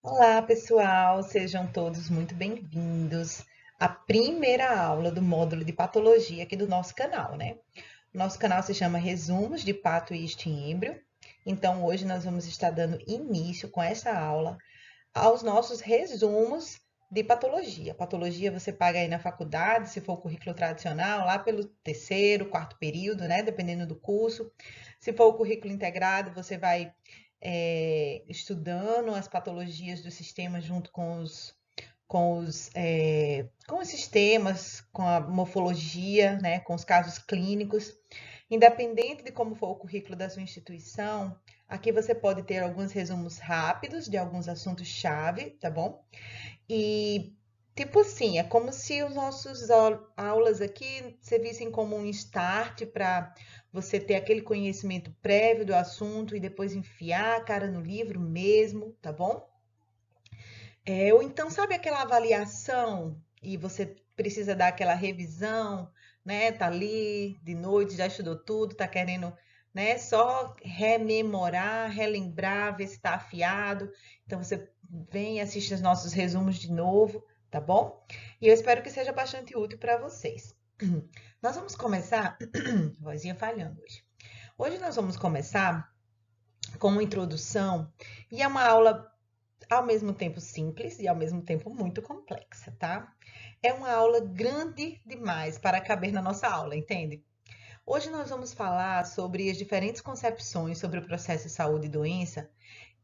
Olá, pessoal, sejam todos muito bem-vindos à primeira aula do módulo de patologia aqui do nosso canal, né? O nosso canal se chama Resumos de Pato e Estiêmbrio. Então, hoje nós vamos estar dando início com essa aula aos nossos resumos de patologia. Patologia você paga aí na faculdade, se for o currículo tradicional, lá pelo terceiro, quarto período, né? Dependendo do curso. Se for o currículo integrado, você vai estudando as patologias do sistema junto com os sistemas, com a morfologia, né, com os casos clínicos. Independente de como for o currículo da sua instituição, aqui você pode ter alguns resumos rápidos de alguns assuntos-chave, tá bom? E, tipo assim, é como se os nossos aulas aqui servissem como um start para você ter aquele conhecimento prévio do assunto e depois enfiar a cara no livro mesmo, tá bom? Ou então, sabe aquela avaliação e você precisa dar aquela revisão, né? Tá ali de noite, já estudou tudo, tá querendo, né? Só rememorar, relembrar, ver se tá afiado. Então você vem e assiste os nossos resumos de novo, tá bom? E eu espero que seja bastante útil para vocês. Nós vamos começar, vozinha falhando hoje. Hoje nós vamos começar com uma introdução e é uma aula ao mesmo tempo simples e ao mesmo tempo muito complexa, tá? É uma aula grande demais para caber na nossa aula, entende? Hoje nós vamos falar sobre as diferentes concepções sobre o processo de saúde e doença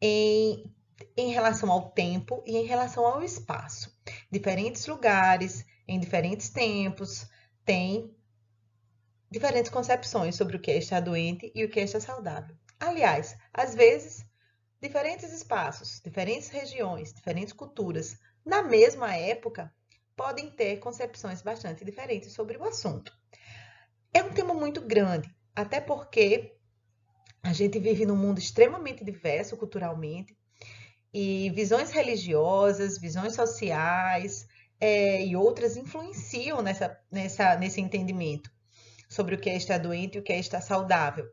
em, em relação ao tempo e em relação ao espaço. Diferentes lugares, em diferentes tempos, têm diferentes concepções sobre o que é estar doente e o que é estar saudável. Aliás, às vezes diferentes espaços, diferentes regiões, diferentes culturas, na mesma época, podem ter concepções bastante diferentes sobre o assunto. É um tema muito grande, até porque a gente vive num mundo extremamente diverso culturalmente e visões religiosas, visões sociais e outras influenciam nesse entendimento sobre o que é estar doente e o que é estar saudável.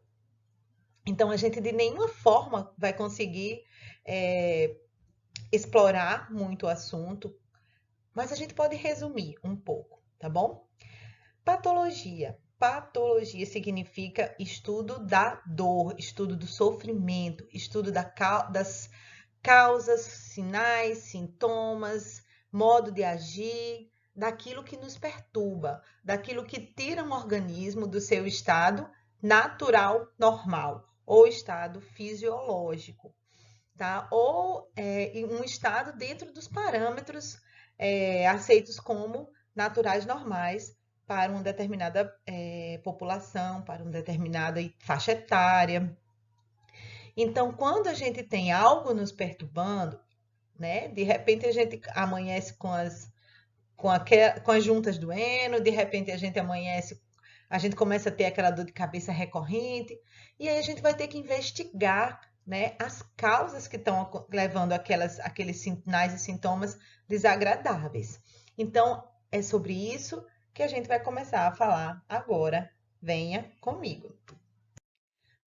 Então, a gente de nenhuma forma vai conseguir é, explorar muito o assunto, mas a gente pode resumir um pouco, tá bom? Patologia. Patologia significa estudo da dor, estudo do sofrimento, estudo das causas, sinais, sintomas, modo de agir, daquilo que nos perturba, daquilo que tira um organismo do seu estado natural, normal, ou estado fisiológico, tá? Ou em um estado dentro dos parâmetros aceitos como naturais normais para uma determinada população, para uma determinada faixa etária. Então, quando a gente tem algo nos perturbando, né? De repente a gente amanhece com as juntas doendo, de repente a gente amanhece, a gente começa a ter aquela dor de cabeça recorrente, e aí a gente vai ter que investigar, né, as causas que estão levando aqueles sinais e sintomas desagradáveis. Então, é sobre isso que a gente vai começar a falar agora. Venha comigo.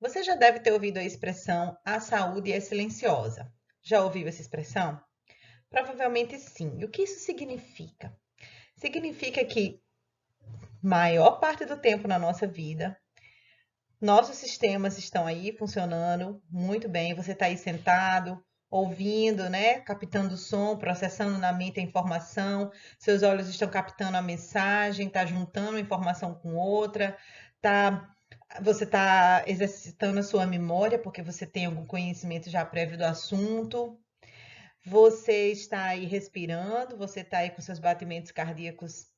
Você já deve ter ouvido a expressão a saúde é silenciosa. Já ouviu essa expressão? Provavelmente sim. E o que isso significa? Significa que maior parte do tempo na nossa vida, nossos sistemas estão aí funcionando muito bem. Você está aí sentado, ouvindo, né? Captando o som, processando na mente a informação. Seus olhos estão captando a mensagem, está juntando uma informação com outra, tá? Você está exercitando a sua memória porque você tem algum conhecimento já prévio do assunto. Você está aí respirando, você está aí com seus batimentos cardíacos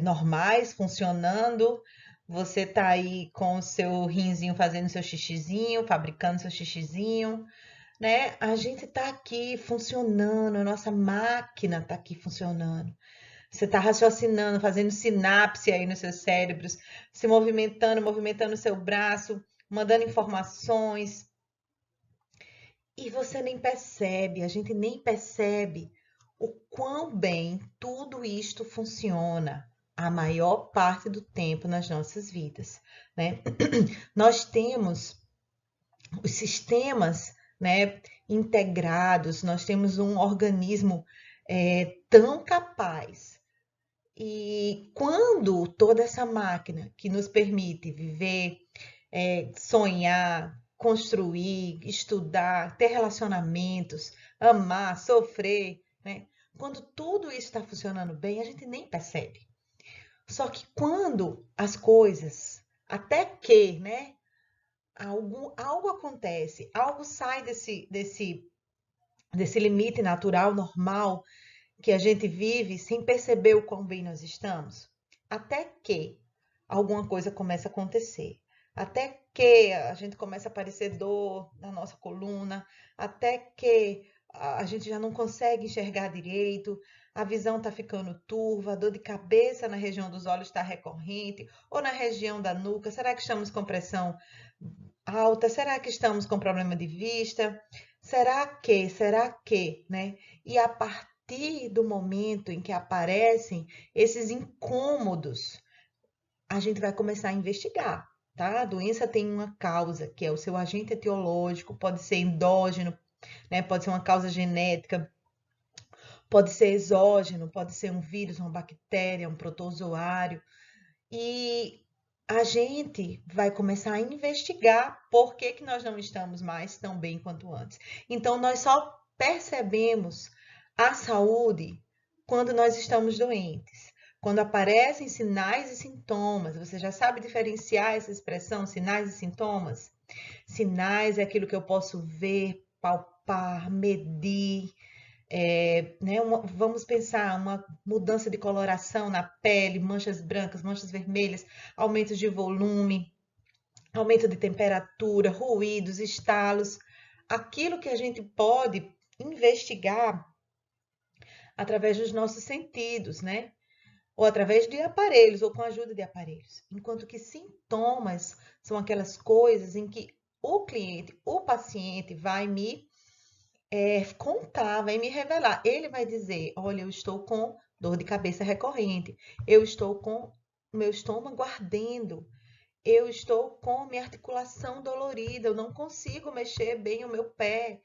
normais, funcionando. Você está aí com o seu rinzinho fazendo seu xixizinho, fabricando seu xixizinho, né? A gente está aqui funcionando, a nossa máquina está aqui funcionando. Você está raciocinando, fazendo sinapse aí nos seus cérebros, se movimentando, movimentando o seu braço, mandando informações. E você nem percebe, a gente nem percebe o quão bem tudo isto funciona a maior parte do tempo nas nossas vidas, né? Nós temos os sistemas, né, integrados, nós temos um organismo tão capaz. E quando toda essa máquina que nos permite viver, sonhar, construir, estudar, ter relacionamentos, amar, sofrer, né? Quando tudo isso está funcionando bem, a gente nem percebe. Só que quando as coisas, até que, né, algo acontece, algo sai desse limite natural, normal, que a gente vive sem perceber o quão bem nós estamos, até que alguma coisa começa a acontecer, até que a gente começa a aparecer dor na nossa coluna, até que a gente já não consegue enxergar direito, a visão está ficando turva, a dor de cabeça na região dos olhos está recorrente, ou na região da nuca, será que estamos com pressão alta? Será que estamos com problema de vista? Será que, né? E a partir do momento em que aparecem esses incômodos, a gente vai começar a investigar, tá? A doença tem uma causa, que é o seu agente etiológico, pode ser endógeno, né? Pode ser uma causa genética, pode ser exógeno, pode ser um vírus, uma bactéria, um protozoário. E a gente vai começar a investigar por que que nós não estamos mais tão bem quanto antes. Então, nós só percebemos a saúde quando nós estamos doentes. Quando aparecem sinais e sintomas, você já sabe diferenciar essa expressão, sinais e sintomas? Sinais é aquilo que eu posso ver, palpar, medir, né, vamos pensar uma mudança de coloração na pele, manchas brancas, manchas vermelhas, aumento de volume, aumento de temperatura, ruídos, estalos, aquilo que a gente pode investigar através dos nossos sentidos, né? Ou através de aparelhos, ou com a ajuda de aparelhos. Enquanto que sintomas são aquelas coisas em que o cliente, o paciente vai me contar, vai me revelar. Ele vai dizer: olha, eu estou com dor de cabeça recorrente, eu estou com meu estômago ardendo, eu estou com minha articulação dolorida, eu não consigo mexer bem o meu pé.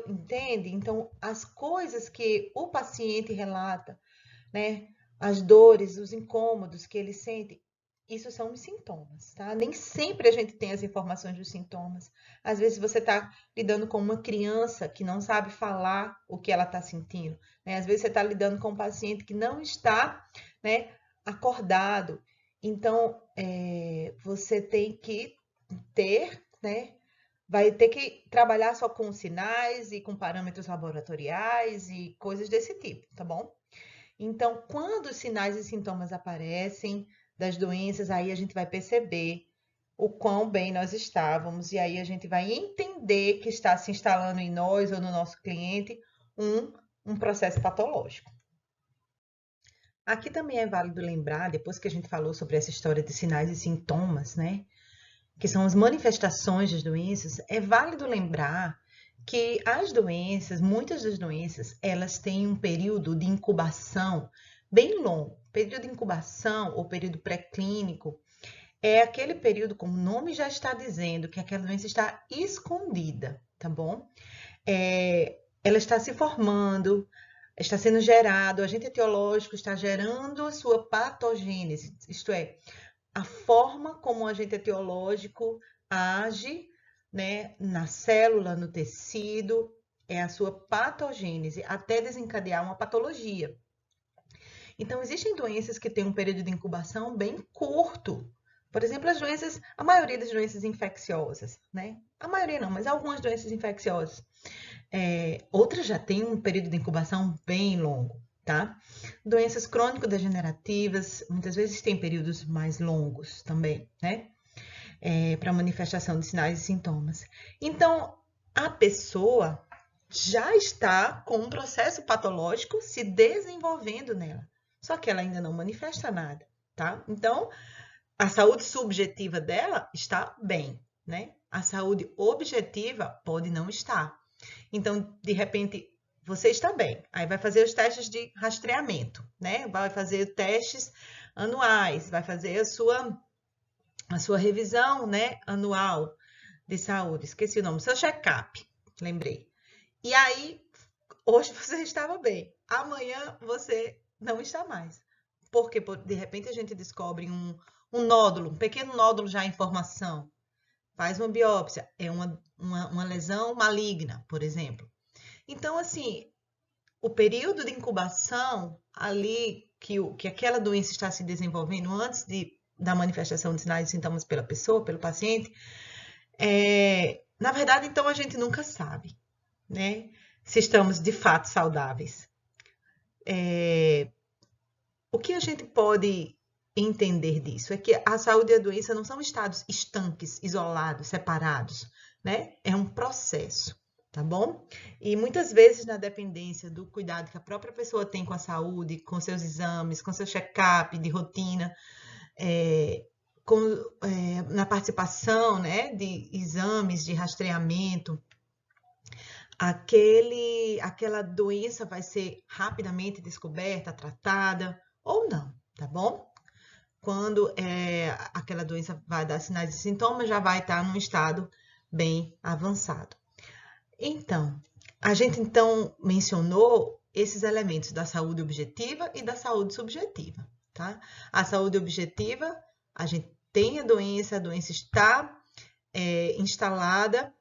Entende? Então, as coisas que o paciente relata, né? As dores, os incômodos que ele sente, isso são os sintomas, tá? Nem sempre a gente tem as informações dos sintomas. Às vezes você está lidando com uma criança que não sabe falar o que ela está sentindo, né? Às vezes você está lidando com um paciente que não está, né, acordado. Então, você tem que ter, né? Vai ter que trabalhar só com sinais e com parâmetros laboratoriais e coisas desse tipo, tá bom? Então, quando os sinais e sintomas aparecem das doenças, aí a gente vai perceber o quão bem nós estávamos, e aí a gente vai entender que está se instalando em nós ou no nosso cliente um processo patológico. Aqui também é válido lembrar, depois que a gente falou sobre essa história de sinais e sintomas, né? Que são as manifestações das doenças, é válido lembrar que as doenças, muitas das doenças, elas têm um período de incubação bem longo. Período de incubação ou período pré-clínico é aquele período, como o nome já está dizendo, que aquela doença está escondida, tá bom? Ela está se formando, está sendo gerado, o agente etiológico está gerando a sua patogênese, isto é, a forma como o agente etiológico age, né, na célula, no tecido, é a sua patogênese, até desencadear uma patologia. Então, existem doenças que têm um período de incubação bem curto. Por exemplo, a maioria das doenças infecciosas, né? A maioria não, mas algumas doenças infecciosas. Outras já têm um período de incubação bem longo, tá? Doenças crônico-degenerativas, muitas vezes têm períodos mais longos também, né? Para manifestação de sinais e sintomas. Então, a pessoa já está com um processo patológico se desenvolvendo nela, só que ela ainda não manifesta nada, tá? Então, a saúde subjetiva dela está bem, né? A saúde objetiva pode não estar. Então, de repente, você está bem. Aí vai fazer os testes de rastreamento, né? Vai fazer testes anuais, vai fazer a sua revisão, né, anual de saúde. Esqueci o nome, seu check-up. lembrei. E aí, hoje você estava bem, amanhã você não está mais. Porque, de repente, a gente descobre um nódulo, um pequeno nódulo já em formação. Faz uma biópsia, é uma lesão maligna, por exemplo. Então, assim, o período de incubação ali que aquela doença está se desenvolvendo antes da manifestação de sinais e sintomas pela pessoa, pelo paciente, na verdade, então a gente nunca sabe, né? Se estamos de fato saudáveis. O que a gente pode entender disso é que a saúde e a doença não são estados estanques, isolados, separados, né? É um processo, tá bom? E muitas vezes, na dependência do cuidado que a própria pessoa tem com a saúde, com seus exames, com seu check-up de rotina, na participação, né, de exames de rastreamento, aquela doença vai ser rapidamente descoberta, tratada ou não, tá bom? Quando aquela doença vai dar sinais e sintomas, já vai estar num estado bem avançado. Então, a gente então mencionou esses elementos da saúde objetiva e da saúde subjetiva, tá? A saúde objetiva, a gente tem a doença está instalada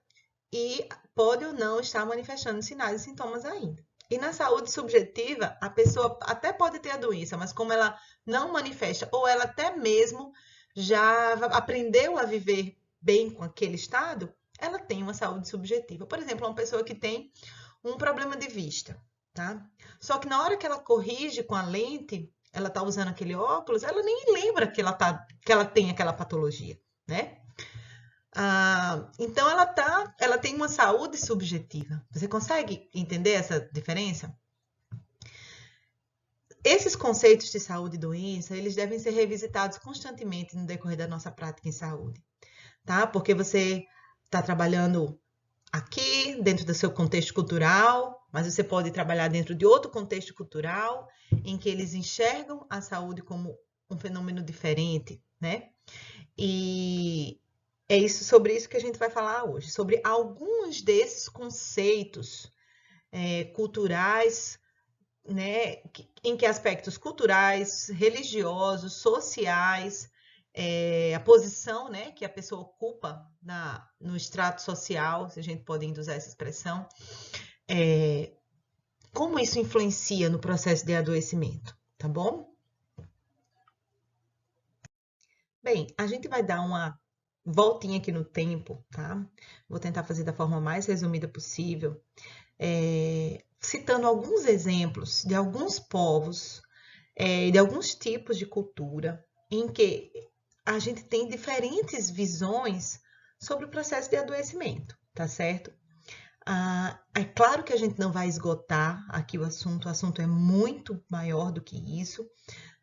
e pode ou não estar manifestando sinais e sintomas ainda. E na saúde subjetiva, a pessoa até pode ter a doença, mas como ela não manifesta, ou ela até mesmo já aprendeu a viver bem com aquele estado, ela tem uma saúde subjetiva. Por exemplo, uma pessoa que tem um problema de vista, tá? Só que na hora que ela corrige com a lente, ela tá usando aquele óculos, ela nem lembra que ela tem aquela patologia, né? Então ela tem uma saúde subjetiva. Você consegue entender essa diferença? Esses conceitos de saúde e doença, eles devem ser revisitados constantemente no decorrer da nossa prática em saúde, tá? Porque você está trabalhando aqui, dentro do seu contexto cultural, mas você pode trabalhar dentro de outro contexto cultural, em que eles enxergam a saúde como um fenômeno diferente, né? E é sobre isso que a gente vai falar hoje, sobre alguns desses conceitos culturais, né? Em que aspectos culturais, religiosos, sociais, a posição, né, que a pessoa ocupa no extrato social, se a gente pode usar essa expressão, como isso influencia no processo de adoecimento, tá bom? Bem, a gente vai dar uma voltinha aqui no tempo, tá? Vou tentar fazer da forma mais resumida possível, citando alguns exemplos de alguns povos, de alguns tipos de cultura, em que a gente tem diferentes visões sobre o processo de adoecimento, tá certo? É claro que a gente não vai esgotar aqui o assunto é muito maior do que isso,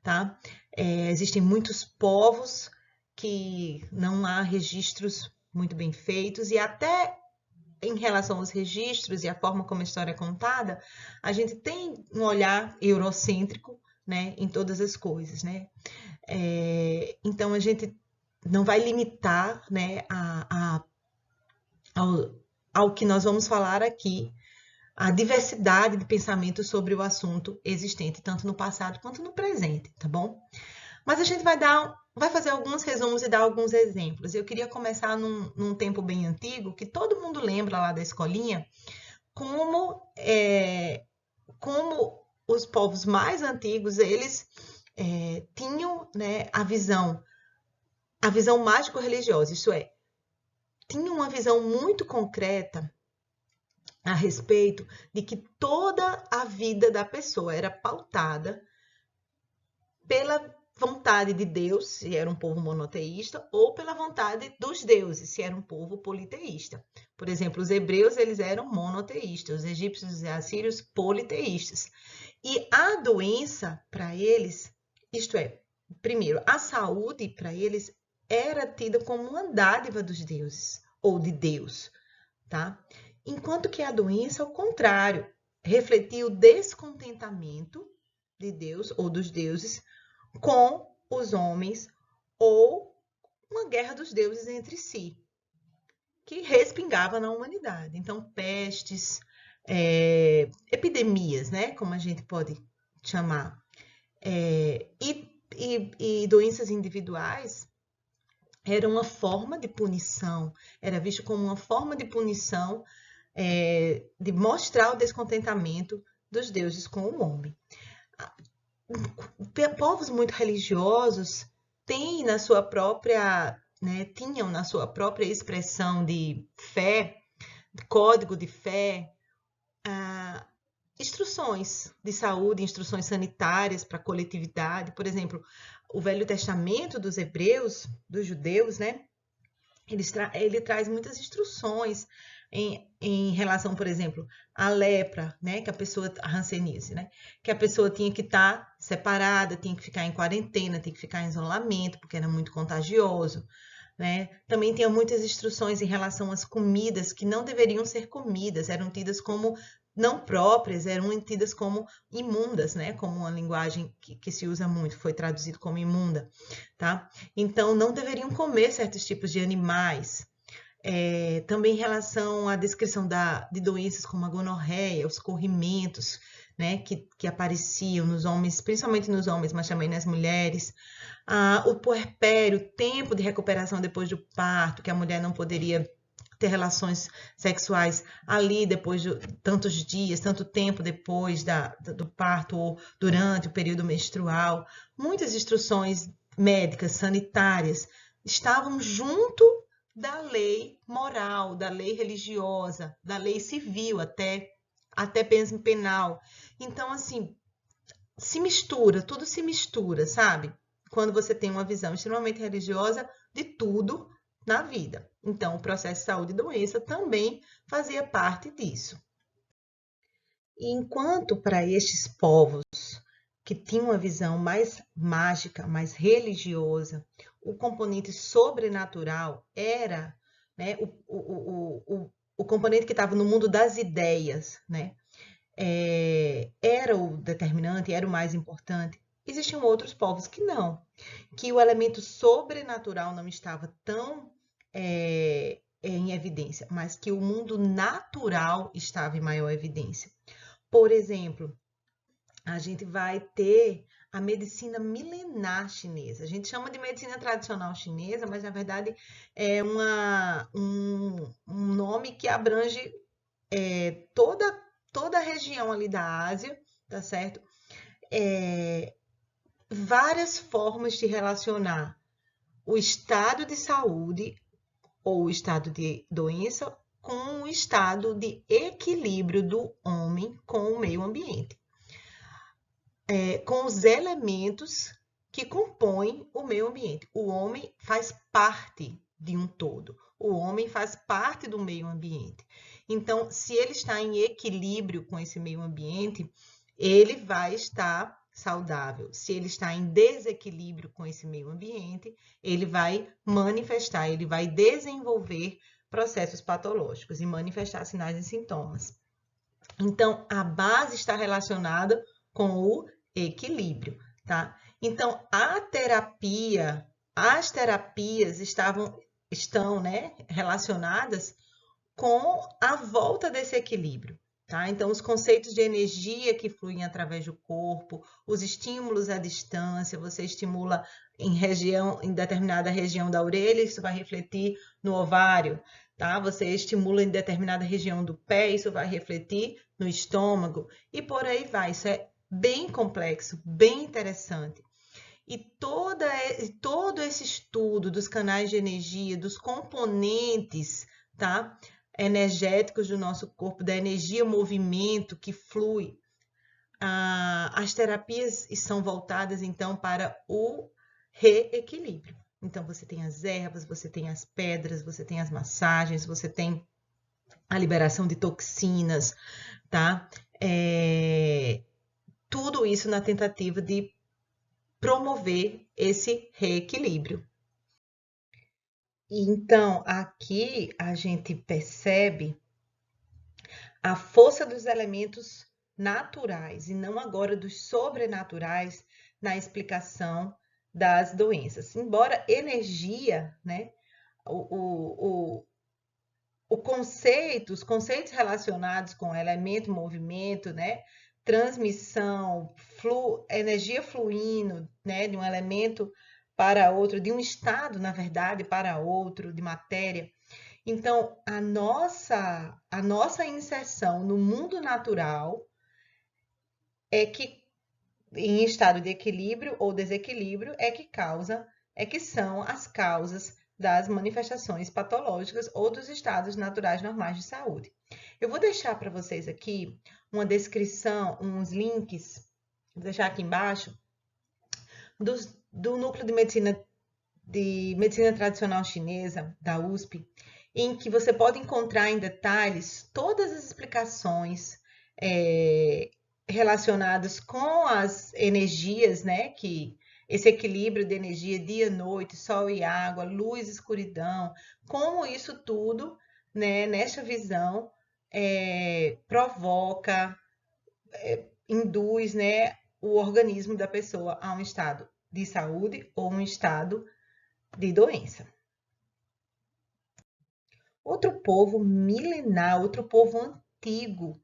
tá? Existem muitos povos que não há registros muito bem feitos e até em relação aos registros e a forma como a história é contada, a gente tem um olhar eurocêntrico, né, em todas as coisas, né? Então a gente não vai limitar, né, ao que nós vamos falar aqui, a diversidade de pensamentos sobre o assunto existente, tanto no passado quanto no presente, tá bom? Mas a gente vai fazer alguns resumos e dar alguns exemplos. Eu queria começar num tempo bem antigo, que todo mundo lembra lá da escolinha, como os povos mais antigos, eles tinham, né, a visão mágico-religiosa, isto é, tinham uma visão muito concreta a respeito de que toda a vida da pessoa era pautada pela vontade de Deus, se era um povo monoteísta, ou pela vontade dos deuses, se era um povo politeísta. Por exemplo, os hebreus, eles eram monoteístas, os egípcios e assírios politeístas. E a doença para eles, isto é, primeiro, a saúde para eles era tida como uma dádiva dos deuses ou de Deus, tá? Enquanto que a doença, ao contrário, refletia o descontentamento de Deus ou dos deuses com os homens ou uma guerra dos deuses entre si. que respingava na humanidade. Então, pestes, epidemias, né, como a gente pode chamar, e doenças individuais era uma forma de punição, era visto como uma forma de punição, de mostrar o descontentamento dos deuses com o homem. Povos muito religiosos têm na sua própria, né, tinham na sua própria expressão de fé, código de fé, instruções de saúde, instruções sanitárias para a coletividade. Por exemplo, o Velho Testamento dos hebreus, dos judeus, né? Ele traz muitas instruções em relação, por exemplo, à lepra, né? Que a pessoa, a hanseníase, né? Que a pessoa tinha que estar separada, tinha que ficar em quarentena, tinha que ficar em isolamento, porque era muito contagioso. Né? Também tinha muitas instruções em relação às comidas que não deveriam ser comidas, eram tidas como não próprias, eram tidas como imundas, né? Como uma linguagem que se usa muito, foi traduzido como imunda, tá? Então, não deveriam comer certos tipos de animais. Também em relação à descrição de doenças como a gonorreia, os corrimentos, né, que apareciam nos homens, principalmente nos homens, mas também nas mulheres, o puerpério, o tempo de recuperação depois do parto, que a mulher não poderia ter relações sexuais ali depois de tantos dias, tanto tempo depois do parto ou durante o período menstrual. Muitas instruções médicas, sanitárias, estavam junto da lei moral, da lei religiosa, da lei civil até penal. Então, assim, se mistura, tudo se mistura, sabe? Quando você tem uma visão extremamente religiosa de tudo na vida. Então, o processo de saúde e doença também fazia parte disso. E enquanto para estes povos que tinham uma visão mais mágica, mais religiosa, o componente sobrenatural era, né, o componente que estava no mundo das ideias, né, era o determinante, era o mais importante. Existiam outros povos que não, que o elemento sobrenatural não estava tão em evidência, mas que o mundo natural estava em maior evidência. Por exemplo, a gente vai ter a medicina milenar chinesa. A gente chama de medicina tradicional chinesa, mas na verdade é um nome que abrange toda a região ali da Ásia, tá certo? Várias formas de relacionar o estado de saúde ou o estado de doença com o estado de equilíbrio do homem com o meio ambiente, com os elementos que compõem o meio ambiente. O homem faz parte de um todo. O homem faz parte do meio ambiente. Então, se ele está em equilíbrio com esse meio ambiente, ele vai estar saudável. Se ele está em desequilíbrio com esse meio ambiente, ele vai manifestar, ele vai desenvolver processos patológicos e manifestar sinais e sintomas. Então, a base está relacionada com o equilíbrio, tá? Então, as terapias estão, né, relacionadas com a volta desse equilíbrio, tá? Então, os conceitos de energia que fluem através do corpo, os estímulos à distância, você estimula em determinada região da orelha, isso vai refletir no ovário, tá? Você estimula em determinada região do pé, isso vai refletir no estômago e por aí vai. Isso é bem complexo, bem interessante. E todo esse estudo dos canais de energia, dos componentes, tá? Energéticos do nosso corpo, da energia movimento que flui. As terapias são voltadas, então, para o reequilíbrio. Então, você tem as ervas, você tem as pedras, você tem as massagens, você tem a liberação de toxinas, tá? Tudo isso na tentativa de promover esse reequilíbrio. Então, aqui a gente percebe a força dos elementos naturais e não agora dos sobrenaturais na explicação das doenças. Embora energia, né, o os conceitos relacionados com elemento, movimento, né? Transmissão, energia fluindo, né? De um elemento para outro, de um estado, na verdade, para outro, de matéria. Então, a nossa inserção no mundo natural é que, em estado de equilíbrio ou desequilíbrio, é que são as causas das manifestações patológicas ou dos estados naturais normais de saúde. Eu vou deixar para vocês aqui uma descrição, uns links, vou deixar aqui embaixo, do núcleo de medicina tradicional chinesa, da USP, em que você pode encontrar em detalhes todas as explicações relacionadas com as energias, né? Que esse equilíbrio de energia dia, noite, sol e água, luz, escuridão, como isso tudo, né? Nesta visão provoca, induz, né? O organismo da pessoa a um estado de saúde ou um estado de doença. Outro povo milenar, outro povo antigo,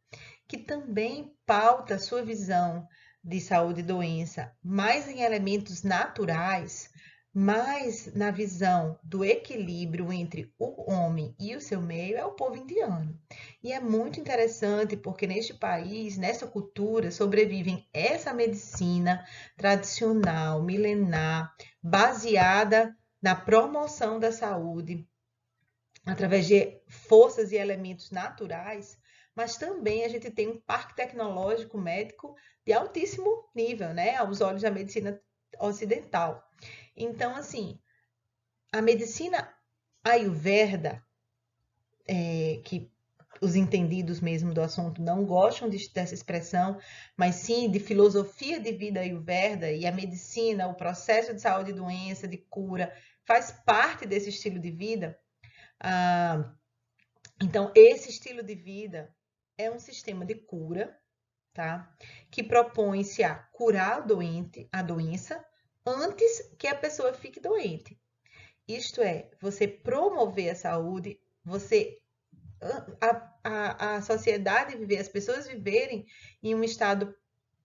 que também pauta sua visão de saúde e doença mais em elementos naturais, mais na visão do equilíbrio entre o homem e o seu meio, é o povo indiano. E é muito interessante porque neste país, nessa cultura, sobrevivem essa medicina tradicional, milenar, baseada na promoção da saúde, através de forças e elementos naturais, mas também a gente tem um parque tecnológico médico de altíssimo nível, né, aos olhos da medicina ocidental. Então, assim, a medicina Ayurveda, que os entendidos mesmo do assunto não gostam dessa expressão, mas sim de filosofia de vida Ayurveda, e a medicina, o processo de saúde e doença, de cura, faz parte desse estilo de vida. Então, esse estilo de vida é um sistema de cura, tá? Que propõe-se a curar a doença, antes que a pessoa fique doente. Isto é, você promover a saúde, a sociedade viver, as pessoas viverem em um estado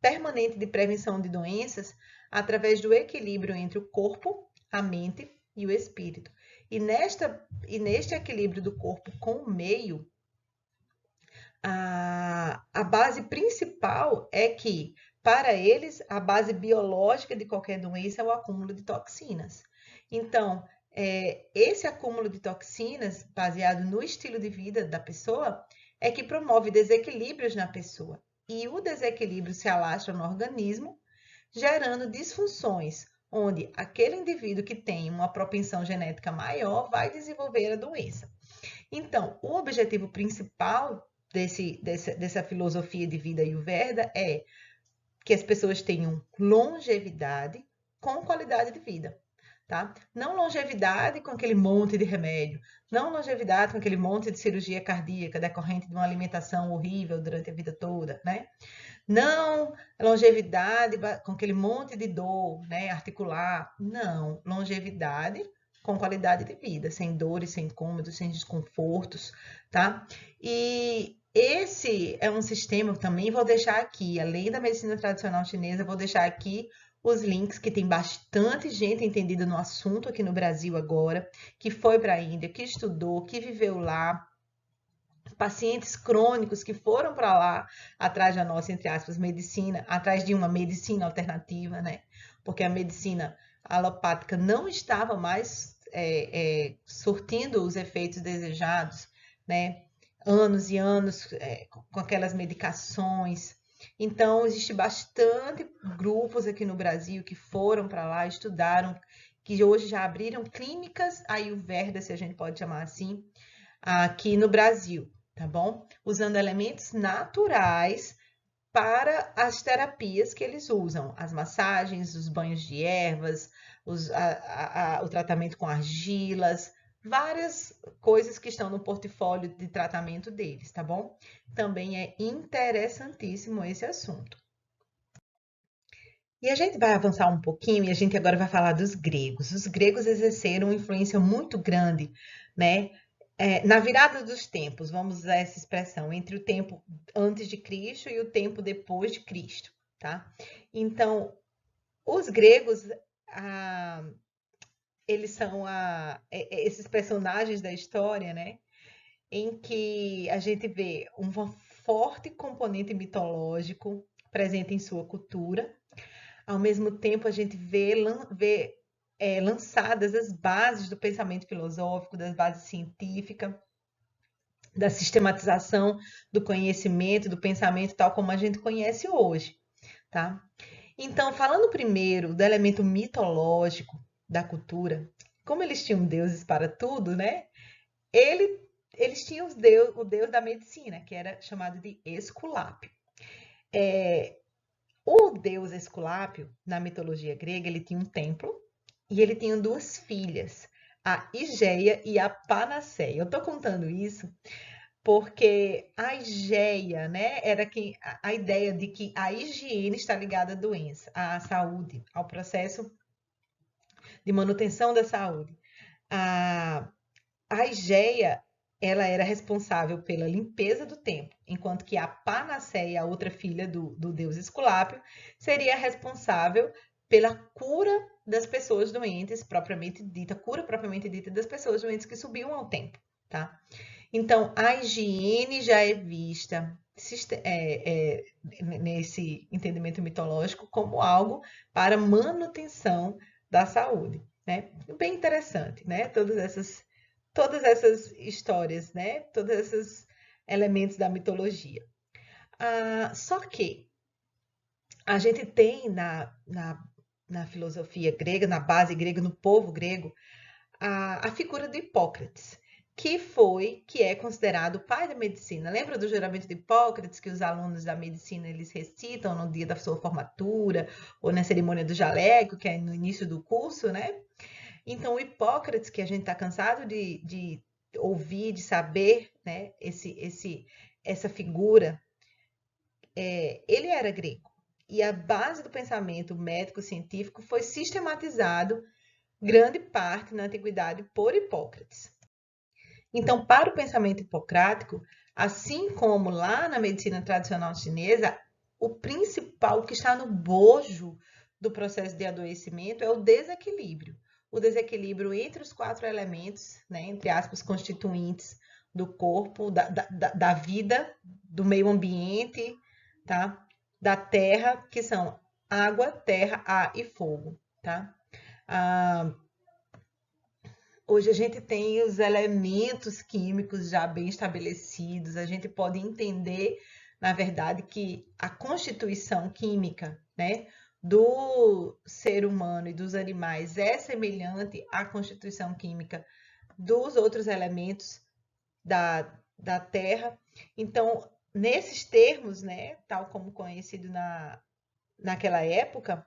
permanente de prevenção de doenças através do equilíbrio entre o corpo, a mente e o espírito. E neste equilíbrio do corpo com o meio, a base principal é que, para eles, a base biológica de qualquer doença é o acúmulo de toxinas. Então, esse acúmulo de toxinas, baseado no estilo de vida da pessoa, é que promove desequilíbrios na pessoa. E o desequilíbrio se alastra no organismo, gerando disfunções, onde aquele indivíduo que tem uma propensão genética maior vai desenvolver a doença. Então, o objetivo principal dessa filosofia de vida Ayurveda é que as pessoas tenham longevidade com qualidade de vida, tá? Não longevidade com aquele monte de remédio, não longevidade com aquele monte de cirurgia cardíaca decorrente de uma alimentação horrível durante a vida toda, né? Não longevidade com aquele monte de dor, né, articular. Não, longevidade com qualidade de vida, sem dores, sem incômodos, sem desconfortos, tá? E esse é um sistema que também vou deixar aqui, além da medicina tradicional chinesa, vou deixar aqui os links, que tem bastante gente entendida no assunto aqui no Brasil agora, que foi para a Índia, que estudou, que viveu lá, pacientes crônicos que foram para lá atrás da nossa, entre aspas, medicina, atrás de uma medicina alternativa, né? Porque a medicina alopática não estava mais surtindo os efeitos desejados, né? Anos e anos com aquelas medicações. Então, existe bastante grupos aqui no Brasil que foram para lá, estudaram, que hoje já abriram clínicas Ayurveda, se a gente pode chamar assim, aqui no Brasil, tá bom? Usando elementos naturais para as terapias que eles usam, as massagens, os banhos de ervas, o tratamento com argilas, várias coisas que estão no portfólio de tratamento deles, tá bom? Também é interessantíssimo esse assunto. E a gente vai avançar um pouquinho e a gente agora vai falar dos gregos. Os gregos exerceram uma influência muito grande, né, na virada dos tempos, vamos usar essa expressão, entre o tempo antes de Cristo e o tempo depois de Cristo, tá? Então, os gregos, ah, eles são esses personagens da história, né? Em que a gente vê um forte componente mitológico presente em sua cultura. Ao mesmo tempo, a gente vê lançadas as bases do pensamento filosófico, das bases científicas, da sistematização do conhecimento, do pensamento, tal como a gente conhece hoje, tá? Então, falando primeiro do elemento mitológico da cultura, como eles tinham deuses para tudo, né? Ele, eles tinham o deus da medicina, que era chamado de Esculápio. O deus Esculápio, na mitologia grega, ele tinha um templo e ele tinha duas filhas, a Igeia e a Panaceia. Eu estou contando isso porque a higeia, né, era que a ideia de que a higiene está ligada à doença, à saúde, ao processo de manutenção da saúde. A, a higeia, ela era responsável pela limpeza do templo, enquanto que a Panaceia, a outra filha do deus Esculápio, seria responsável pela cura das pessoas doentes, propriamente dita, cura propriamente dita das pessoas doentes que subiam ao templo, tá? Então, a higiene já é vista nesse entendimento mitológico como algo para manutenção da saúde, né? Bem interessante, né? Todas essas histórias, né? Todos esses elementos da mitologia. Só que a gente tem na filosofia grega, na base grega, no povo grego, a figura de Hipócrates, que é considerado o pai da medicina. Lembra do juramento de Hipócrates que os alunos da medicina eles recitam no dia da sua formatura ou na cerimônia do jaleco, que é no início do curso, né? Então, o Hipócrates, que a gente está cansado de ouvir, de saber, né? Essa figura, ele era grego. E a base do pensamento médico-científico foi sistematizado grande parte na antiguidade por Hipócrates. Então, para o pensamento hipocrático, assim como lá na medicina tradicional chinesa, o principal que está no bojo do processo de adoecimento é o desequilíbrio. O desequilíbrio entre os quatro elementos, né, entre aspas, constituintes do corpo, da vida, do meio ambiente, tá? Da terra, que são água, terra, ar e fogo, tá? Hoje a gente tem os elementos químicos já bem estabelecidos, a gente pode entender, na verdade, que a constituição química, né, do ser humano e dos animais é semelhante à constituição química dos outros elementos da Terra. Então, nesses termos, né, tal como conhecido naquela época,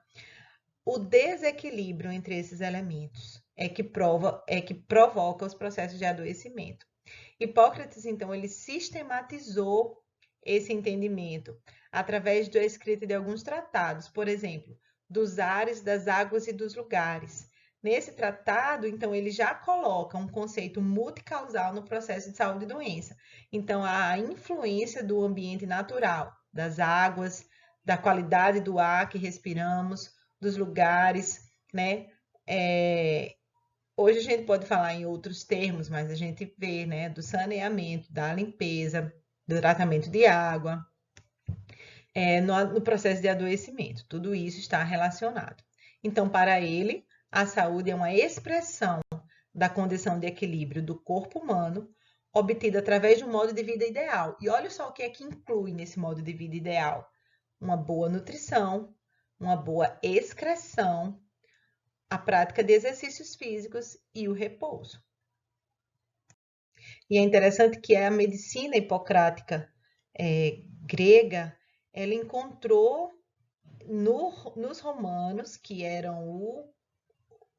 o desequilíbrio entre esses elementos é que provoca os processos de adoecimento. Hipócrates, então, ele sistematizou esse entendimento através da escrita de alguns tratados, por exemplo, dos ares, das águas e dos lugares. Nesse tratado, então, ele já coloca um conceito multicausal no processo de saúde e doença. Então, a influência do ambiente natural, das águas, da qualidade do ar que respiramos, dos lugares, né? Hoje a gente pode falar em outros termos, mas a gente vê, né, do saneamento, da limpeza, do tratamento de água, no processo de adoecimento. Tudo isso está relacionado. Então, para ele, a saúde é uma expressão da condição de equilíbrio do corpo humano, obtida através de um modo de vida ideal. E olha só o que é que inclui nesse modo de vida ideal: uma boa nutrição, uma boa excreção, a prática de exercícios físicos e o repouso. E é interessante que a medicina hipocrática grega, ela encontrou nos romanos, que eram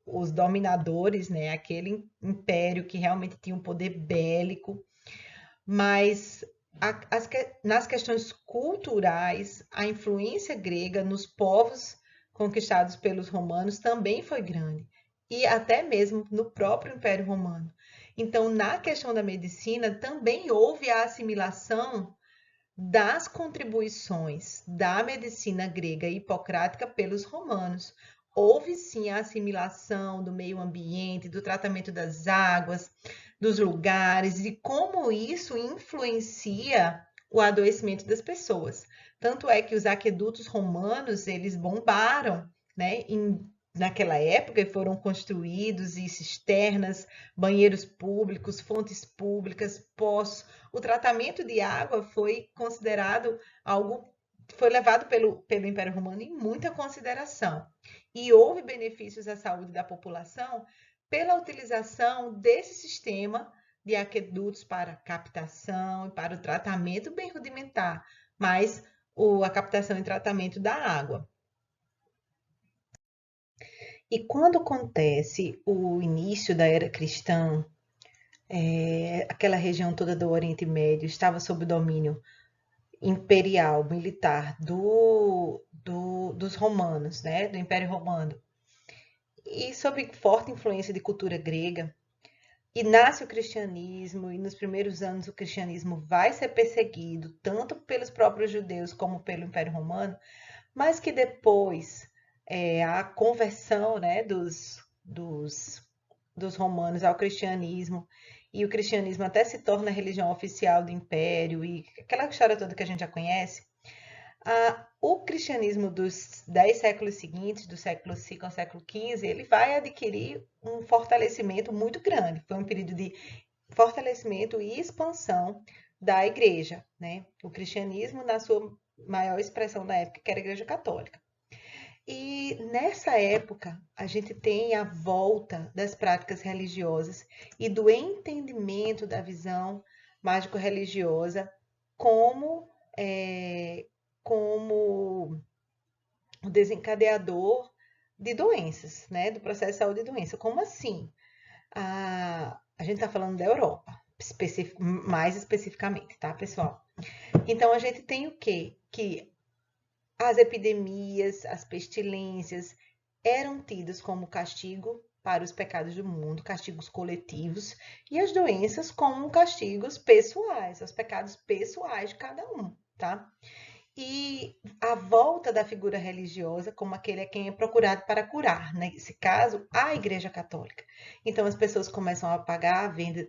os dominadores, né, aquele império que realmente tinha um poder bélico, mas nas questões culturais, a influência grega nos povos conquistados pelos romanos também foi grande, e até mesmo no próprio Império Romano. Então, na questão da medicina, também houve a assimilação das contribuições da medicina grega e hipocrática pelos romanos. Houve sim a assimilação do meio ambiente, do tratamento das águas, dos lugares e como isso influencia o adoecimento das pessoas. Tanto é que os aquedutos romanos, eles bombaram, né, naquela época, e foram construídos e cisternas, banheiros públicos, fontes públicas, poços. O tratamento de água foi considerado algo, foi levado pelo Império Romano em muita consideração. E houve benefícios à saúde da população pela utilização desse sistema de aquedutos para captação e para o tratamento bem rudimentar, mas a captação e tratamento da água. E quando acontece o início da era cristã, aquela região toda do Oriente Médio estava sob o domínio imperial, militar dos romanos, né, do Império Romano, e sob forte influência de cultura grega, e nasce o cristianismo, e nos primeiros anos o cristianismo vai ser perseguido, tanto pelos próprios judeus como pelo Império Romano, mas que depois a conversão, né, dos romanos ao cristianismo, e o cristianismo até se torna a religião oficial do império, e aquela história toda que a gente já conhece, o cristianismo dos 10 séculos seguintes, do século V ao século XV, ele vai adquirir um fortalecimento muito grande. Foi um período de fortalecimento e expansão da igreja, né? O cristianismo na sua maior expressão na época, que era a Igreja Católica. E nessa época, a gente tem a volta das práticas religiosas e do entendimento da visão mágico-religiosa como, como o desencadeador de doenças, né? Do processo de saúde e doença. Como assim? A gente está falando da Europa, mais especificamente, tá, pessoal? Então, a gente tem o quê? Que as epidemias, as pestilências eram tidas como castigo para os pecados do mundo, castigos coletivos, e as doenças como castigos pessoais, os pecados pessoais de cada um, tá? E a volta da figura religiosa como aquele a quem é procurado para curar, nesse caso, a Igreja Católica. Então as pessoas começam a pagar a venda,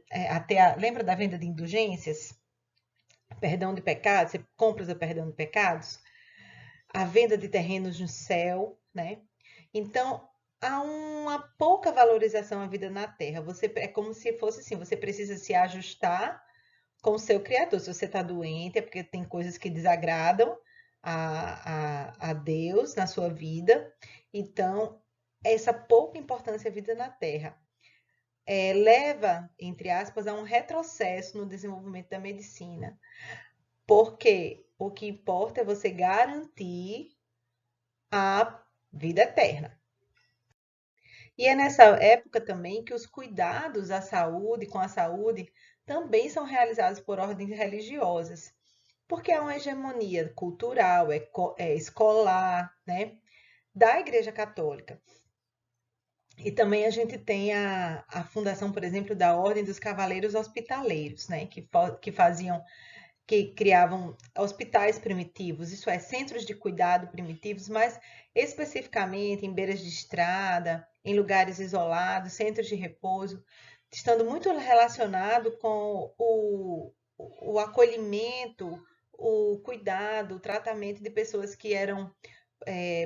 lembra da venda de indulgências? Perdão de pecados, você compra o perdão de pecados? A venda de terrenos no céu, né? Então, há uma pouca valorização à vida na Terra. É como se fosse assim, você precisa se ajustar com o seu Criador. Se você está doente, é porque tem coisas que desagradam a Deus na sua vida. Então, essa pouca importância à vida na Terra leva, entre aspas, a um retrocesso no desenvolvimento da medicina. Porque o que importa é você garantir a vida eterna. E é nessa época também que os cuidados à saúde, com a saúde, também são realizados por ordens religiosas, porque há uma hegemonia cultural, escolar, né, da Igreja Católica. E também a gente tem a fundação, por exemplo, da Ordem dos Cavaleiros Hospitaleiros, né, que criavam hospitais primitivos, isso é, centros de cuidado primitivos, mas especificamente em beiras de estrada, em lugares isolados, centros de repouso, estando muito relacionado com o acolhimento, o cuidado, o tratamento de pessoas que eram,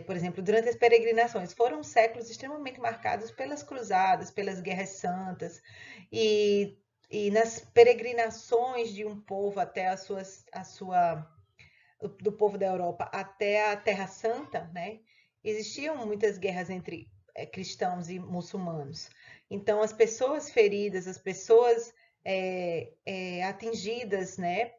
por exemplo, durante as peregrinações. Foram séculos extremamente marcados pelas cruzadas, pelas guerras santas, e nas peregrinações de um povo até do povo da Europa até a Terra Santa, né, existiam muitas guerras entre cristãos e muçulmanos. Então, as pessoas feridas, as pessoas atingidas, né,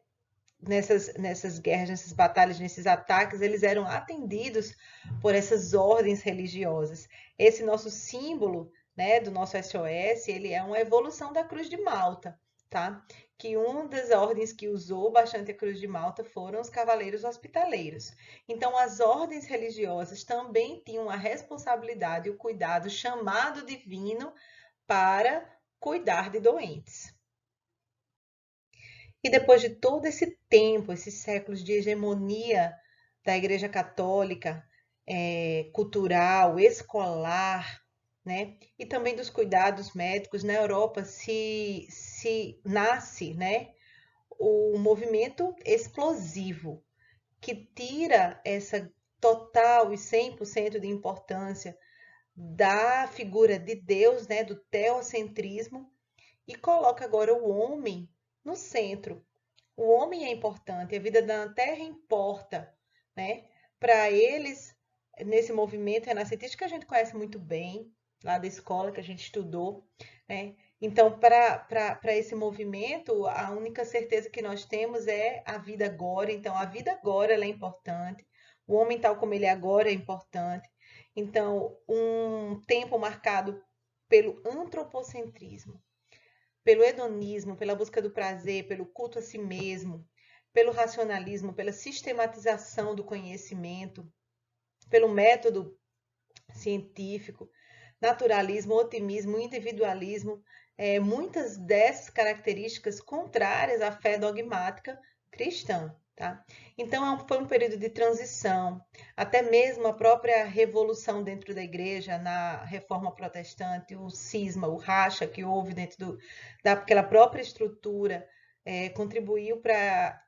nessas guerras, nessas batalhas, nesses ataques, eles eram atendidos por essas ordens religiosas. Esse nosso símbolo, né, do nosso SOS, ele é uma evolução da Cruz de Malta, tá? Que uma das ordens que usou bastante a Cruz de Malta foram os Cavaleiros Hospitaleiros. Então, as ordens religiosas também tinham a responsabilidade, o cuidado, o chamado divino para cuidar de doentes. E depois de todo esse tempo, esses séculos de hegemonia da Igreja Católica, cultural, escolar, né? E também dos cuidados médicos na Europa se nasce, né? O movimento explosivo que tira essa total e 100% de importância da figura de Deus, né? Do teocentrismo e coloca agora o homem no centro. O homem é importante, a vida da Terra importa, né? Para eles, nesse movimento renascentista que a gente conhece muito bem, lá da escola que a gente estudou, né? Então, para esse movimento, a única certeza que nós temos é a vida agora. Então, a vida agora ela é importante. O homem tal como ele é agora é importante. Então, um tempo marcado pelo antropocentrismo, pelo hedonismo, pela busca do prazer, pelo culto a si mesmo, pelo racionalismo, pela sistematização do conhecimento, pelo método científico, naturalismo, otimismo, individualismo, muitas dessas características contrárias à fé dogmática cristã. Tá? Então, foi um período de transição, até mesmo a própria revolução dentro da igreja, na reforma protestante, o cisma, o racha que houve dentro daquela própria estrutura, contribuiu para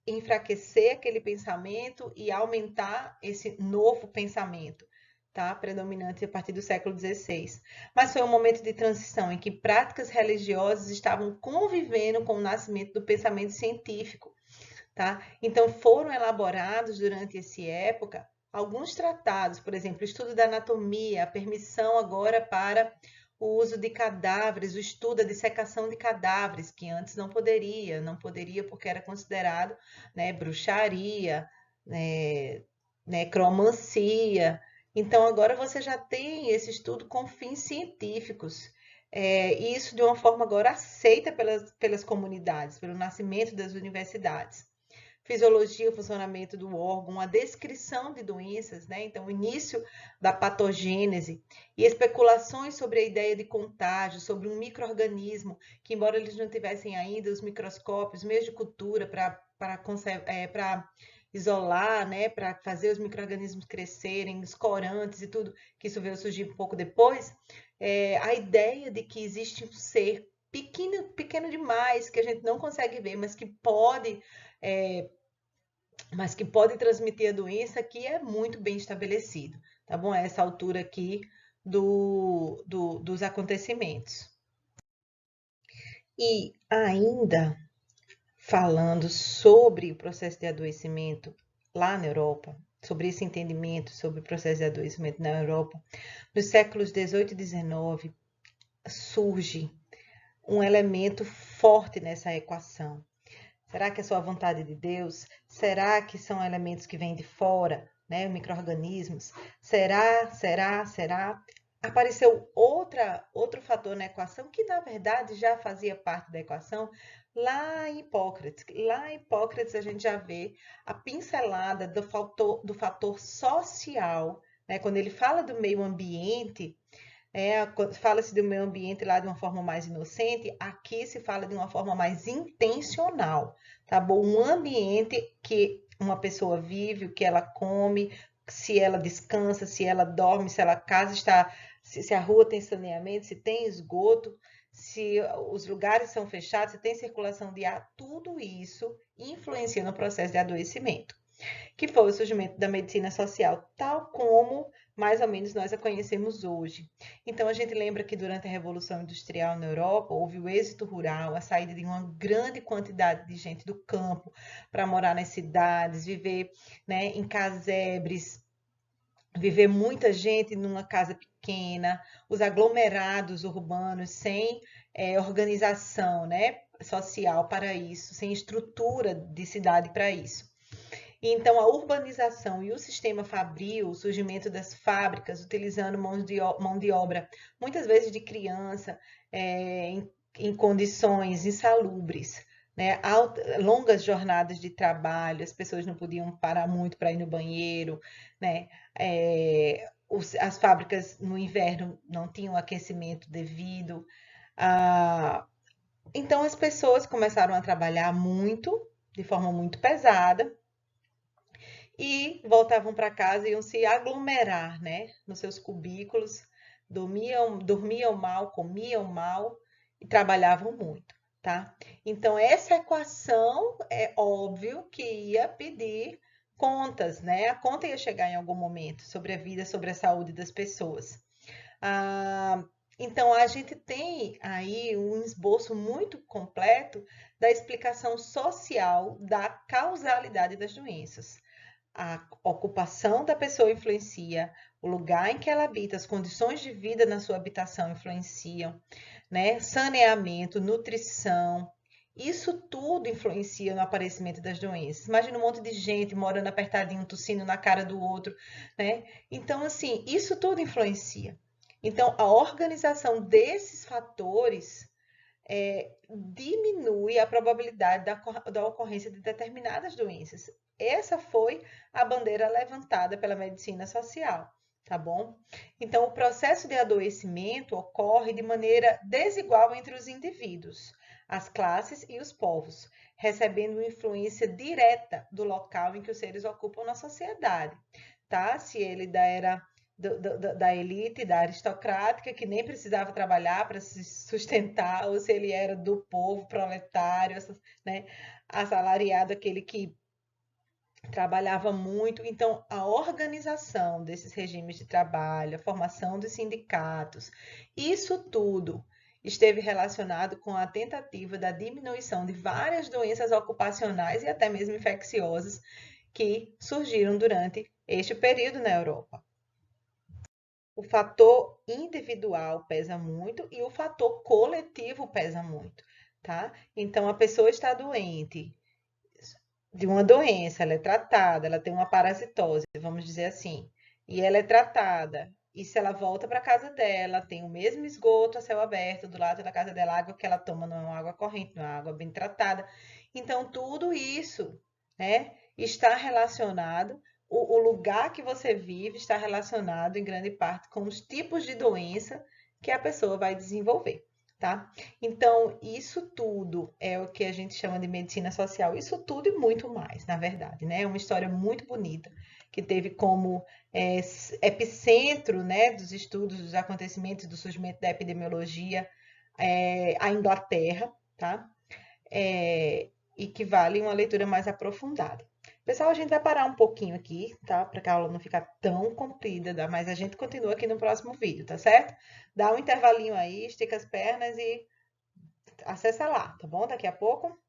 enfraquecer aquele pensamento e aumentar esse novo pensamento, tá? Predominante a partir do século XVI. Mas foi um momento de transição em que práticas religiosas estavam convivendo com o nascimento do pensamento científico, tá? Então foram elaborados durante essa época alguns tratados, por exemplo, o estudo da anatomia, a permissão agora para o uso de cadáveres, o estudo da dissecação de cadáveres, que antes não poderia porque era considerado, né, bruxaria, né, necromancia. Então agora você já tem esse estudo com fins científicos. E isso de uma forma agora aceita pelas comunidades, pelo nascimento das universidades. Fisiologia, o funcionamento do órgão, a descrição de doenças, né? Então, o início da patogênese e especulações sobre a ideia de contágio, sobre um micro-organismo, que embora eles não tivessem ainda os microscópios, meios de cultura para isolar, né, para fazer os micro-organismos crescerem, os corantes e tudo, que isso veio surgir um pouco depois, a ideia de que existe um ser pequeno, pequeno demais, que a gente não consegue ver, é, mas que pode transmitir a doença, que é muito bem estabelecido, tá bom? A essa altura aqui dos acontecimentos. E ainda falando sobre o processo de adoecimento lá na Europa, sobre esse entendimento sobre o processo de adoecimento na Europa, nos séculos 18 e 19 surge um elemento forte nessa equação. Será que é só a vontade de Deus? Será que são elementos que vêm de fora, né? Micro-organismos? Será? Apareceu outro fator na equação que, na verdade, já fazia parte da equação lá em Hipócrates. Lá em Hipócrates a gente já vê a pincelada do fator social, né? Quando ele fala do meio ambiente, fala-se do meio ambiente lá de uma forma mais inocente, aqui se fala de uma forma mais intencional, tá bom? Um ambiente que uma pessoa vive, o que ela come, se ela descansa, se ela dorme, se a casa está, se a rua tem saneamento, se tem esgoto, se os lugares são fechados, se tem circulação de ar, tudo isso influencia no processo de adoecimento, que foi o surgimento da medicina social, tal como mais ou menos nós a conhecemos hoje. Então, a gente lembra que durante a Revolução Industrial na Europa, houve o êxito rural, a saída de uma grande quantidade de gente do campo para morar nas cidades, viver, né, em casebres, viver muita gente numa casa pequena, os aglomerados urbanos sem organização, né, social para isso, sem estrutura de cidade para isso. Então, a urbanização e o sistema fabril, o surgimento das fábricas, utilizando mão de obra, muitas vezes de criança, em condições insalubres, né? Longas jornadas de trabalho, as pessoas não podiam parar muito para ir no banheiro, né? As fábricas no inverno não tinham aquecimento devido, Ah, então as pessoas começaram a trabalhar muito, de forma muito pesada, e voltavam para casa e iam se aglomerar, né, nos seus cubículos, dormiam mal, comiam mal e trabalhavam muito, tá? Então essa equação é óbvio que ia pedir contas, né? A conta ia chegar em algum momento sobre a vida, sobre a saúde das pessoas. Ah, então, a gente tem aí um esboço muito completo da explicação social da causalidade das doenças. A ocupação da pessoa influencia, o lugar em que ela habita, as condições de vida na sua habitação influenciam, né? Saneamento, nutrição, isso tudo influencia no aparecimento das doenças. Imagina um monte de gente morando apertadinho, tossindo na cara do outro, né? Então, assim, isso tudo influencia. Então, a organização desses fatores diminui a probabilidade da ocorrência de determinadas doenças. Essa foi a bandeira levantada pela medicina social, tá bom? Então, o processo de adoecimento ocorre de maneira desigual entre os indivíduos, as classes e os povos, recebendo influência direta do local em que os seres ocupam na sociedade, tá? Se ele era da elite, da aristocrática, que nem precisava trabalhar para se sustentar, ou se ele era do povo proletário, né, assalariado, aquele que trabalhava muito. Então, a organização desses regimes de trabalho, a formação dos sindicatos, isso tudo esteve relacionado com a tentativa da diminuição de várias doenças ocupacionais e até mesmo infecciosas que surgiram durante este período na Europa. O fator individual pesa muito e o fator coletivo pesa muito, tá? Então, a pessoa está doente de uma doença, ela é tratada, ela tem uma parasitose, vamos dizer assim, e ela é tratada. E se ela volta para casa dela, tem o mesmo esgoto a céu aberto do lado da casa dela, a água que ela toma não é uma água corrente, não é uma água bem tratada. Então, tudo isso, né, está relacionado, o lugar que você vive está relacionado em grande parte com os tipos de doença que a pessoa vai desenvolver, tá? Então, isso tudo é o que a gente chama de medicina social. Isso tudo e muito mais, na verdade, né? É uma história muito bonita que teve como epicentro, né, dos estudos, dos acontecimentos, do surgimento da epidemiologia, a Inglaterra, tá? E que vale uma leitura mais aprofundada. Pessoal, a gente vai parar um pouquinho aqui, tá? Para que a aula não ficar tão comprida, mas a gente continua aqui no próximo vídeo, tá certo? Dá um intervalinho aí, estica as pernas e acessa lá, tá bom? Daqui a pouco.